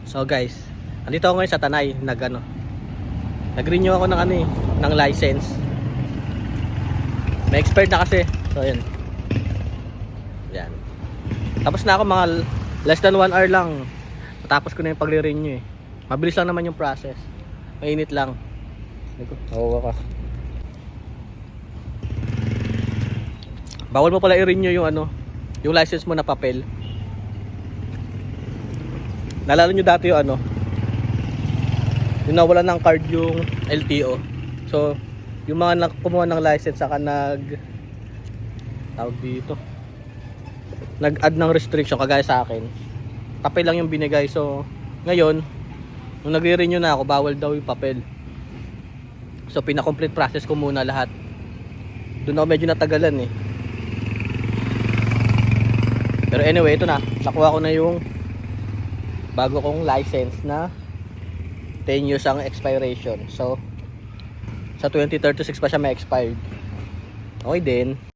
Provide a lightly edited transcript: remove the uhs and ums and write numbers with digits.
So guys, andito ako ngayon sa Tanay, nag-renew ako ng ng license. May expired na kasi. So ayan. Yan. Tapos na ako, mga less than 1 hour lang. Matapos ko na yung pagre-renew eh. Mabilis lang naman yung process. Mainit lang. Nawawa ka. Bawal mo pala i-renew yung yung license mo na papel. Naalala nyo dati yung yung nawalan ng card yung LTO. So yung mga kumuha ng license saka tawag dito, nag-add ng restriction kagaya sa akin. Papel lang yung binigay. So ngayon nung nagre-renew na ako, bawal daw yung papel. So pina-complete process ko muna lahat. Doon ako medyo natagalan eh. Pero anyway, ito na. Nakuha ko na yung bago kong license na 10 years ang expiration. So sa 2036 pa siya may expired. Okay din.